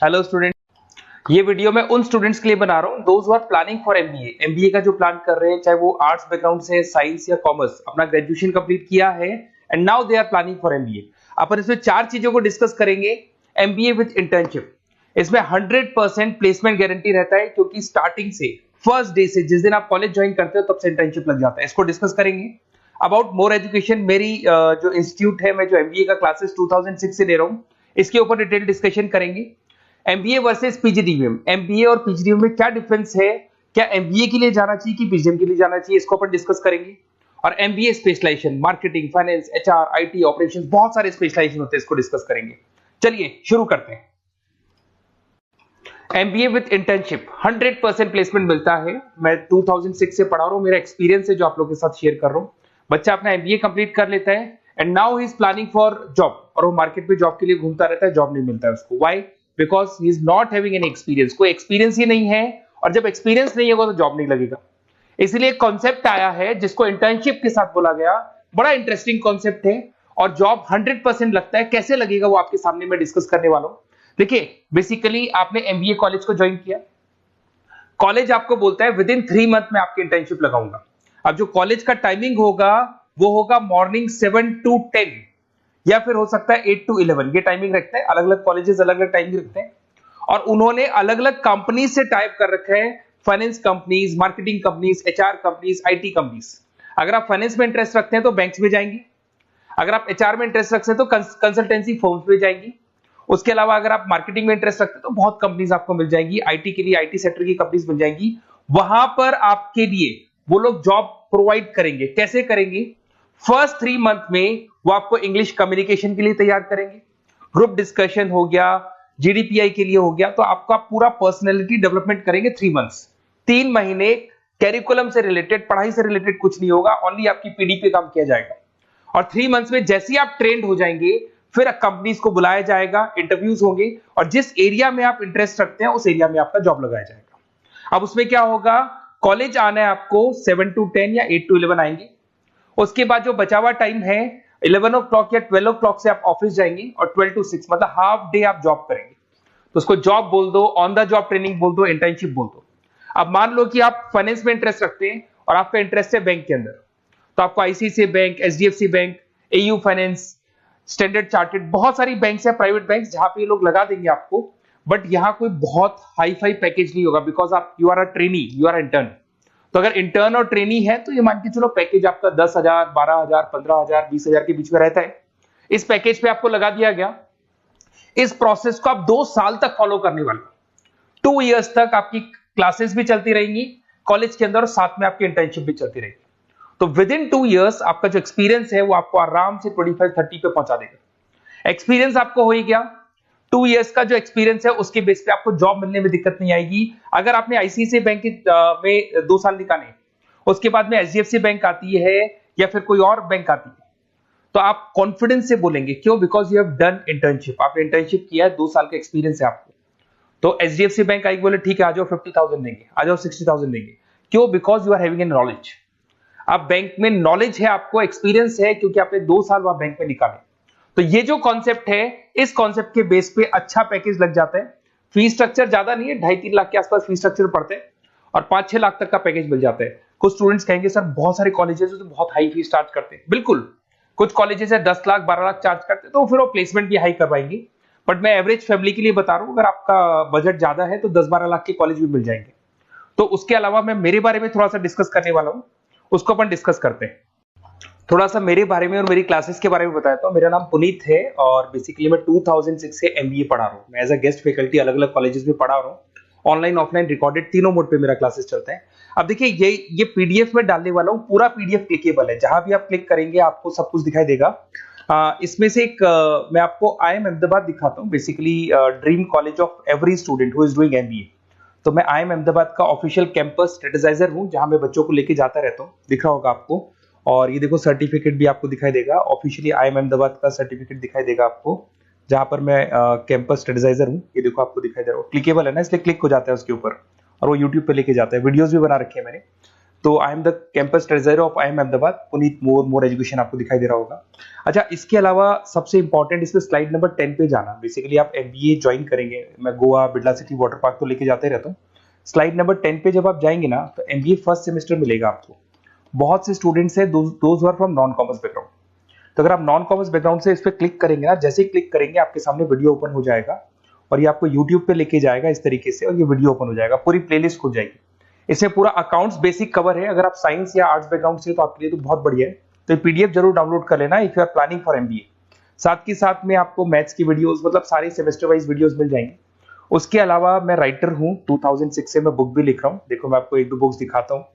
Hello student, ये video मैं उन स्टूडेंट्स के लिए बना रहा हूँ those who are planning for MBA. MBA का जो प्लान कर रहे हैं, चाहे वो आर्ट्स बैकग्राउंड से, साइंस या कॉमर्स, अपना ग्रेजुएशन कंप्लीट किया है and now they are planning for MBA. अपन इसमें चार चीजों को डिस्कस करेंगे। एमबीए विद इंटर्नशिप, इसमें 100% प्लेसमेंट गारंटी रहता है, क्योंकि स्टार्टिंग से फर्स्ट डे से जिस दिन आप कॉलेज ज्वाइन करते हो तब से इंटर्नशिप लग जाता है। इसको डिस्कस करेंगे। अबाउट मोर एजुकेशन, मेरी जो इंस्टीट्यूट है, मैं जो एमबीए का क्लासेस 2006 से ले रहा हूँ, इसके ऊपर डिटेल डिस्कशन करेंगे। एमबीए वर्सेस पीजीडीएम, एमबीए और पीजीडीएम में क्या डिफरेंस है, क्या एमबीए के लिए जाना चाहिए कि पीजीडीएम के लिए जाना चाहिए, इसको अपन डिस्कस करेंगे। और MBA specialisation, marketing, finance, HR, IT, operations, बहुत सारे स्पेशलाइजेशन होते हैं, इसको डिस्कस करेंगे। चलिए शुरू करते हैं। एमबीए विद इंटर्नशिप 100% प्लेसमेंट मिलता है। मैं 2006 से पढ़ा रहा हूँ, मेरा एक्सपीरियंस है जो आप लोगों के साथ शेयर कर रहा हूँ। बच्चा अपना एमबीए कंप्लीट कर लेता है and now he is planning for job, और वो मार्केट में जॉब के लिए घूमता रहता है, जॉब नहीं मिलता है उसको। Why? Because he is not having any experience. कोई एक्सपीरियंस ही नहीं है, और जब एक्सपीरियंस नहीं होगा तो जॉब नहीं लगेगा। इसलिए कॉन्सेप्ट आया है जिसको इंटर्नशिप के साथ बोला गया। बड़ा इंटरेस्टिंग कॉन्सेप्ट है, और जॉब 100% लगता है। कैसे लगेगा वो आपके सामने मैं डिस्कस करने वाला हूं। देखिए, बेसिकली आपने एमबीए कॉलेज को ज्वाइन किया, कॉलेज आपको बोलता है विद इन 3 मंथ में आपकी इंटर्नशिप लगाऊंगा। अब जो कॉलेज का टाइमिंग होगा वो होगा मॉर्निंग 7 to 10, या फिर हो सकता है 8 to 11। ये टाइमिंग रखते हैं, अलग अलग कॉलेजेस अलग अलग टाइमिंग रखते हैं। और उन्होंने अलग अलग कंपनी से टाइप कर रखा है, finance companies, marketing companies, HR companies, IT companies. अगर आप फाइनेंस में इंटरेस्ट रखते हैं तो बैंक्स में जाएंगे। अगर आप एचआर में इंटरेस्ट रखते हैं तो कंसल्टेंसी फर्म्स में जाएंगी। उसके अलावा अगर आप मार्केटिंग में इंटरेस्ट रखते हैं तो बहुत कंपनीज आपको मिल जाएंगी। आईटी के लिए आईटी सेक्टर की कंपनीज मिल जाएंगी। वहां पर आपके लिए वो लोग जॉब प्रोवाइड करेंगे। कैसे करेंगे? फर्स्ट 3 मंथ में वो आपको इंग्लिश कम्युनिकेशन के लिए तैयार करेंगे, ग्रुप डिस्कशन हो गया, जीडीपीआई के लिए हो गया, तो आपका पूरा पर्सनैलिटी डेवलपमेंट करेंगे 3 मंथ्स। 3 महीने कैरिकुलम से रिलेटेड, पढ़ाई से रिलेटेड कुछ नहीं होगा, ओनली आपकी पीडी पे काम किया जाएगा। और 3 मंथ्स में जैसे ही आप ट्रेंड हो जाएंगे, फिर कंपनीज को बुलाया जाएगा, इंटरव्यूज होंगे, और जिस एरिया में आप इंटरेस्ट रखते हैं उस एरिया में आपका जॉब लगाया जाएगा। अब उसमें क्या होगा, कॉलेज आना है आपको 7 to 10 या 8 to 11 आएंगे। उसके बाद जो बचा हुआ टाइम है 11 o'clock या 12 o'clock से आप ऑफिस जाएंगे, और 12 to 6 मतलब हाफ डे आप जॉब करेंगे। तो उसको जॉब बोल दो, ऑन द जॉब ट्रेनिंग बोल दो, इंटर्नशिप बोल दो। अब मान लो कि आप फाइनेंस में इंटरेस्ट रखते हैं और आपका इंटरेस्ट है बैंक के अंदर, तो आपको ICICI bank, HDFC bank, AU finance, standard chartered, बहुत सारी बैंक्स है, प्राइवेट बैंक्स, जहां पे ये लोग लगा देंगे आपको। बट यहां कोई बहुत हाई फाई पैकेज नहीं होगा, बिकॉज आप you are a trainee, you are intern. तो अगर इंटर्न और ट्रेनी है तो ये मान के चलो पैकेज आपका 10,000, 12,000, 15,000, 20,000 के बीच में रहता है। इस पैकेज पे आपको लगा दिया गया। इस प्रोसेस को आप 2 साल तक फॉलो करने वाले। 2 इयर्स तक आपकी क्लासेस भी चलती रहेंगी कॉलेज के अंदर, और साथ में आपकी इंटर्नशिप भी चलती रहेगी। तो विद इन 2 इयर्स आपका जो एक्सपीरियंस है वो आपको आराम से 25-30 पे पहुंचा देगा। एक्सपीरियंस आपको हो ही गया। 2 इयर्स का जो एक्सपीरियंस है उसके बेस पे आपको जॉब मिलने में दिक्कत नहीं आएगी। अगर आपने आईसीआईसीआई बैंक में 2 साल निकाले, उसके बाद में एचडीएफसी बैंक आती है या फिर कोई और बैंक आती है, तो आप कॉन्फिडेंस से बोलेंगे। क्यों? Because you have done internship. आपने इंटर्नशिप किया है, 2 साल का एक्सपीरियंस है आपको। तो एचडीएफसी बैंक आएगी, बोले ठीक है आ जाओ 50,000 देंगे, आ जाओ 60,000 देंगे। क्यों? Because you are having an knowledge. आप बैंक में नॉलेज है, आपको एक्सपीरियंस है, क्योंकि आपने 2 साल वहां बैंक में निकाले। तो ये जो कॉन्सेप्ट है, इस कॉन्सेप्ट के बेस पे अच्छा पैकेज लग जाता है। फीस स्ट्रक्चर ज्यादा नहीं है, 2.5-3 लाख के आसपास फीस स्ट्रक्चर पड़ते हैं, और 5-6 लाख तक का पैकेज मिल जाता है। कुछ स्टूडेंट्स कहेंगे सर बहुत सारे कॉलेजेस तो बहुत हाई फीस चार्ज करते हैं। बिल्कुल, कुछ कॉलेजेस है 10 लाख 12 लाख चार्ज करते हैं, तो फिर वो प्लेसमेंट भी हाई करवाएंगे। बट मैं एवरेज फैमिली के लिए बता रहा हूं, अगर आपका बजट ज्यादा है तो 10-12 लाख के कॉलेज भी मिल जाएंगे। तो उसके अलावा मैं मेरे बारे में थोड़ा सा डिस्कस करने वाला हूं, उसको अपन डिस्कस करते हैं। थोड़ा सा मेरे बारे में और मेरी क्लासेस के बारे में बताता हूं। मेरा नाम पुनीत है, और बेसिकली मैं 2006 से एमबीए पढ़ा रहा हूं। मैं एज अ गेस्ट फैकल्टी अलग अलग कॉलेजेस में पढ़ा रहा हूं। ऑनलाइन, ऑफलाइन, रिकॉर्डेड, तीनों मोड पे मेरा क्लासेस चलता है। अब देखिए, ये पीडीएफ में डालने वाला हूं। पूरा पीडीएफ क्लिकेबल है, जहां भी आप क्लिक करेंगे आपको सब कुछ दिखाई देगा। इसमें से एक मैं आपको आईएम अहमदाबाद दिखाता हूं। Basically dream college of every student who is doing MBA. तो मैं आईएम अहमदाबाद का ऑफिशियल कैंपस स्ट्रेटेजाइजर हूं, जहां मैं बच्चों को लेके जाता रहता हूं। दिख रहा होगा आपको। और ये देखो सर्टिफिकेट भी आपको दिखाई देगा, ऑफिशियली आईएम अहमदाबाद का सर्टिफिकेट दिखाई देगा आपको, जहां पर मैं कैंपस स्ट्रेटेजाइजर हूं। ये देखो आपको दिखाई दे रहा है, क्लिकेबल है ना, इसलिए क्लिक हो जाता है उसके ऊपर, और वो यूट्यूब पे लेके जाता है। वीडियोस भी बना रखे हैं मैंने। तो I am the campus treasurer of IIM Ahmedabad, Puneet more education आपको दिखाई दे रहा होगा। अच्छा, इसके अलावा सबसे इंपॉर्टेंट इसमें स्लाइड नंबर 10 पे जाना। बेसिकली आप MBA ज्वाइन करेंगे, मैं Goa, Birla city, water park तो लेके जाते रहता हूँ। स्लाइड नंबर 10 पे जब आप जाएंगे ना, तो MBA फर्स्ट सेमेस्टर मिलेगा आपको। बहुत से स्टूडेंट्स हैं those are from non commerce background. तो अगर आप नॉन कॉमर्स बैकग्राउंड से इस पर क्लिक करेंगे ना, जैसे ही क्लिक करेंगे आपके सामने वीडियो ओपन हो जाएगा और ये आपको यूट्यूब पे लेके जाएगा इस तरीके से, और ये वीडियो ओपन हो जाएगा, पूरी प्लेलिस्ट खुल जाएगी। इसमें पूरा अकाउंट्स बेसिक कवर है। अगर आप साइंस या आर्ट्स बैकग्राउंड से, तो आपके लिए तो बहुत बढ़िया है। तो PDF जरूर डाउनलोड कर लेना if you are planning for MBA। साथ के साथ में आपको मैथ्स की वीडियोस, मतलब सारे सेमेस्टर वाइज वीडियोस मिल जाएंगे। उसके अलावा मैं राइटर हूँ, 2006 से मैं बुक भी लिख रहा हूँ। देखो मैं आपको 1-2 बुक्स दिखाता हूँ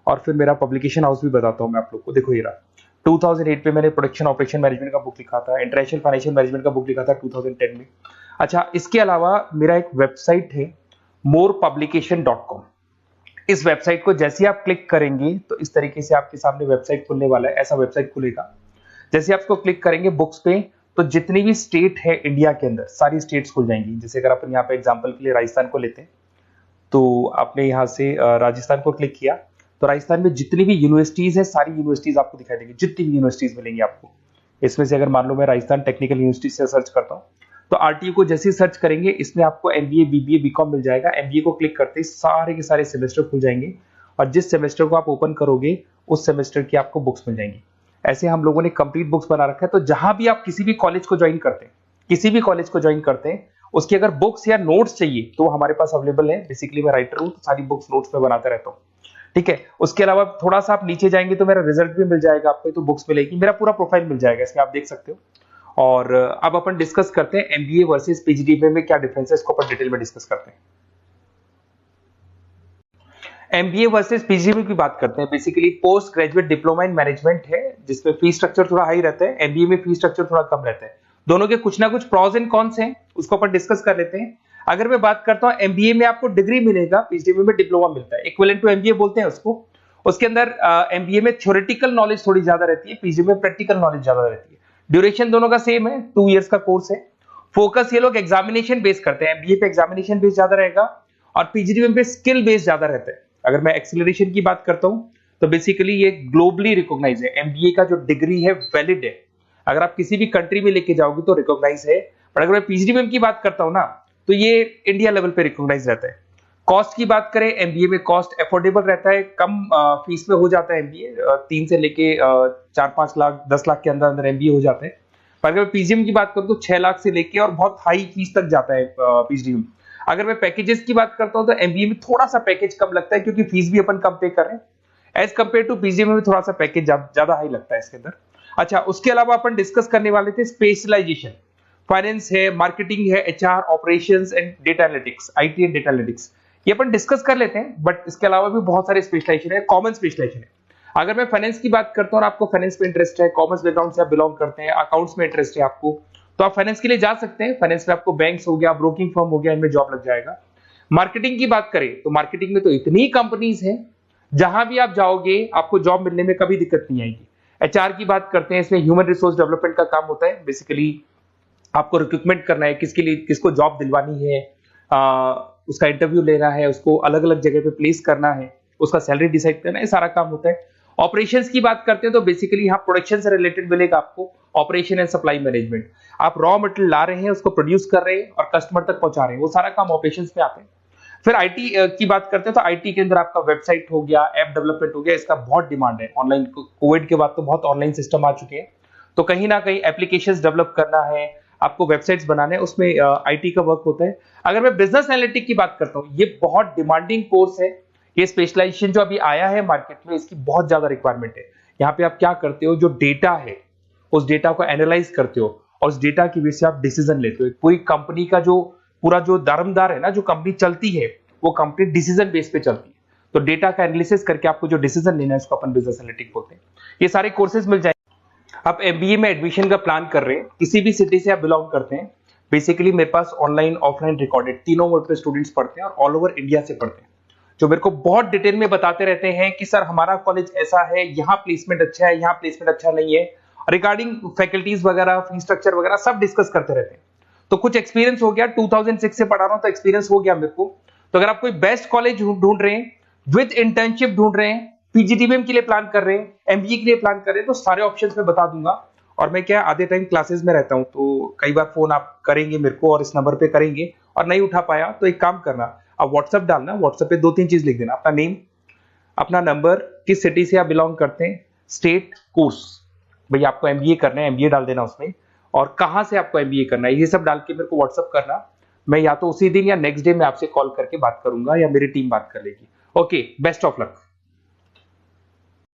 और फिर मेरा पब्लिकेशन हाउस भी बताता हूँ मैं आप लोग को। देखो ये रहा, 2008 पे मैंने प्रोडक्शन ऑपरेशन मैनेजमेंट का बुक लिखा था, इंटरनेशनल फाइनेंशियल मैनेजमेंट का बुक लिखा था 2010 में। अच्छा, इसके अलावा मेरा एक वेबसाइट है morepublication.com। इस वेबसाइट को जैसे आप क्लिक करेंगे तो इस तरीके से आपके सामने वेबसाइट खुलने वाला है, ऐसा वेबसाइट खुलेगा। जैसे आप इसको क्लिक करेंगे बुक्स पे, तो जितनी भी स्टेट है इंडिया के अंदर, सारी स्टेट्स खुल जाएंगी। जैसे अगर अपन यहाँ पे एग्जांपल के लिए राजस्थान को लेते हैं, तो आपने यहाँ से राजस्थान को क्लिक किया, तो राजस्थान में जितनी भी यूनिवर्सिटीज है, सारी यूनिवर्सिटीज आपको दिखाई देंगी, जितनी भी यूनिवर्सिटीज मिलेंगी आपको। इसमें से अगर मान लो मैं राजस्थान टेक्निकल यूनिवर्सिटी से सर्च करता हूँ, तो RTU को जैसे ही सर्च करेंगे, इसमें आपको MBA, BBA, BCom मिल जाएगा। MBA को क्लिक करते ही सारे के सारे सेमेस्टर खुल जाएंगे, और जिस सेमेस्टर को आप ओपन करोगे उस सेमेस्टर की आपको बुक्स मिल जाएंगी। ऐसे हम लोगों ने कंप्लीट बुक्स बना रखा है। तो जहां भी आप किसी भी कॉलेज को ज्वाइन करते हैं, किसी भी कॉलेज को ज्वाइन करते हैं, उसकी अगर बुक्स या नोट्स चाहिए तो हमारे पास अवेलेबल है। बेसिकली मैं राइटर हूँ, तो सारी बुक्स नोट्स में बनाता रहता हूँ, ठीक है। उसके अलावा थोड़ा सा आप नीचे जाएंगे तो मेरा रिजल्ट भी मिल जाएगा आपको, तो बुक्स मिलेगी, मेरा पूरा प्रोफाइल मिल जाएगा, इसमें आप देख सकते हो। और अब अपन डिस्कस करते हैं MBA वर्सेस PGDBA में क्या डिफरेंस है, इसको अपन डिटेल में डिस्कस करते हैं। MBA वर्सेस PGDBA की बात करते हैं। Basically post graduate diploma in management है, जिसमें फी स्ट्रक्चर थोड़ा हाई रहता है। MBA में फी स्ट्रक्चर थोड़ा कम रहता है। दोनों के कुछ ना कुछ प्रॉस एंड कॉन्स हैं, उसको अपन डिस्कस कर लेते हैं। अगर मैं बात करता हूं, MBA में आपको डिग्री मिलेगा, PGDBA में डिप्लोमा मिलता है, इक्विवेलेंट टू MBA बोलते हैं उसको। उसके अंदर MBA में थ्योरेटिकल नॉलेज थोड़ी ज्यादा रहती है, PGDBA में प्रैक्टिकल नॉलेज ज्यादा रहती है। ड्यूरेशन दोनों का सेम है, 2 इयर्स का कोर्स है। फोकस ये लोग एग्जामिनेशन बेस करते हैं, MBA पे एग्जामिनेशन बेस ज्यादा रहेगा और PGDBA पे स्किल बेस ज्यादा रहता है। अगर मैं एक्सीलरेशन की बात करता हूं, तो बेसिकली ये ग्लोबली रिकॉग्नाइज है। MBA का जो डिग्री है वैलिड है, अगर आप किसी भी कंट्री में लेके जाओगे तो रिकॉग्नाइज है। पर अगर मैं PGDBA की बात करता हूं ना, तो ये इंडिया लेवल पे रिकॉग्नाइज रहता है। कॉस्ट की बात करें, MBA में कॉस्ट अफोर्डेबल रहता है, कम फीस में हो जाता है MBA। 3 से लेके 4-5 लाख 10 लाख के अंदर अंदर MBA हो जाते हैं। पर अगर PGDBA की बात करूं तो 6 लाख से लेके और बहुत हाई फीस तक जाता है PGDBA। अगर मैं पैकेजेस की बात करता हूं, तो MBA में थोड़ा सा पैकेज कम लगता है, क्योंकि फीस भी अपन कम पे कर रहे हैं। एज कंपेयर टू PGDBA में थोड़ा सा पैकेज ज्यादा हाई लगता है इसके अंदर। अच्छा, उसके अलावा अपन डिस्कस करने वाले थे स्पेशलाइजेशन। फाइनेंस है, मार्केटिंग है, HR, operations and data analytics, IT and data analytics, ये अपन डिस्कस कर लेते हैं। बट इसके अलावा भी बहुत सारे स्पेशलाइजेशन है, कॉमन स्पेशलाइजेशन है। अगर मैं फाइनेंस की बात करता हूं और आपको फाइनेंस में इंटरेस्ट है, कॉमर्स बैकग्राउंड से आप बिलोंग करते हैं, अकाउंट्स में इंटरेस्ट है आपको, तो आप फाइनेंस के लिए जा सकते हैं। फाइनेंस में आपको बैंक्स हो गया, ब्रोकिंग फर्म हो गया, इनमें जॉब लग जाएगा। मार्केटिंग की बात करें तो मार्केटिंग में तो इतनी कंपनीज हैं, जहां भी आप जाओगे आपको जॉब मिलने में कभी दिक्कत नहीं आएगी। HR की बात करते हैं, इसमें ह्यूमन रिसोर्स डेवलपमेंट का काम होता है। बेसिकली आपको रिक्रूटमेंट करना है, किसके लिए, किसको जॉब दिलवानी है, उसका इंटरव्यू लेना है, उसको अलग अलग जगह पे प्लेस करना है, उसका सैलरी डिसाइड करना है, सारा काम होता है। ऑपरेशंस की बात करते हैं तो बेसिकली यहाँ प्रोडक्शन से रिलेटेड मिलेगा आपको, ऑपरेशन एंड सप्लाई मैनेजमेंट। आप रॉ मटेरियल ला रहे हैं, उसको प्रोड्यूस कर रहे हैं और कस्टमर तक पहुंचा रहे हैं, वो सारा काम ऑपरेशंस में आते हैं। फिर IT की बात करते हैं तो IT के अंदर आपका वेबसाइट हो गया, ऐप डेवलपमेंट हो गया, इसका बहुत डिमांड है। ऑनलाइन कोविड के बाद तो बहुत ऑनलाइन सिस्टम आ चुके हैं, तो कहीं ना कहीं एप्लीकेशंस डेवलप करना है, आपको वेबसाइट्स बनाने, उसमें IT का वर्क होता है। अगर मैं बिजनेस एनालिटिक की बात करता हूँ, ये बहुत डिमांडिंग कोर्स है। ये स्पेशलाइजेशन जो अभी आया है मार्केट में, इसकी बहुत ज्यादा रिक्वायरमेंट है। यहाँ पे आप क्या करते हो, जो डेटा है उस डेटा को एनालाइज करते हो और उस डेटा की वजह से आप डिसीजन लेते हो। पूरी कंपनी का जो पूरा जो दारोमदार है ना, जो कंपनी चलती है, वो कंपनी डिसीजन बेस पे चलती है। तो डेटा का एनालिसिस करके आपको जो डिसीजन लेना है, उसको अपन बिजनेस एनालिटिक बोलते हैं। ये सारे कोर्सेज मिल जाएंगे। आप MBA में एडमिशन का प्लान कर रहे हैं, किसी भी सिटी से आप बिलोंग करते हैं, बेसिकली मेरे पास ऑनलाइन, ऑफलाइन, रिकॉर्डेड तीनों मोड पे स्टूडेंट्स पढ़ते हैं और ऑल ओवर इंडिया से पढ़ते हैं, जो मेरे को बहुत डिटेल में बताते रहते हैं कि सर हमारा कॉलेज ऐसा है, यहाँ प्लेसमेंट अच्छा है, यहाँ प्लेसमेंट अच्छा नहीं है, रिगार्डिंग फैकल्टीज वगैरह, फी स्ट्रक्चर वगैरह सब डिस्कस करते रहते हैं। तो कुछ एक्सपीरियंस हो गया, 2006 से पढ़ा रहा हूं तो एक्सपीरियंस हो गया मेरे को। तो अगर आप कोई बेस्ट कॉलेज ढूंढ रहे हैं, विद इंटर्नशिप ढूंढ रहे हैं, पीजीटीबीएम के लिए प्लान कर रहे हैं, एमबीए के लिए प्लान कर रहे हैं, तो सारे ऑप्शंस मैं बता दूंगा। और मैं क्या आधे टाइम क्लासेस में रहता हूं, तो कई बार फोन आप करेंगे मेरे को और इस नंबर पे करेंगे और नहीं उठा पाया तो एक काम करना, आप व्हाट्सएप डालना, व्हाट्सएप पे 2-3 चीज लिख देना, अपना नेम, अपना नंबर, किस सिटी से आप बिलोंग करते हैं, स्टेट, कोर्स, भाई आपको एमबीए करना है एमबीए डाल देना उसमें, और कहां से आपको एमबीए करना है, ये सब डाल के मेरे को व्हाट्सएप करना। मैं या तो उसी दिन या नेक्स्ट डे में आपसे कॉल करके बात करूंगा या मेरी टीम बात कर लेगी। Okay, best of luck.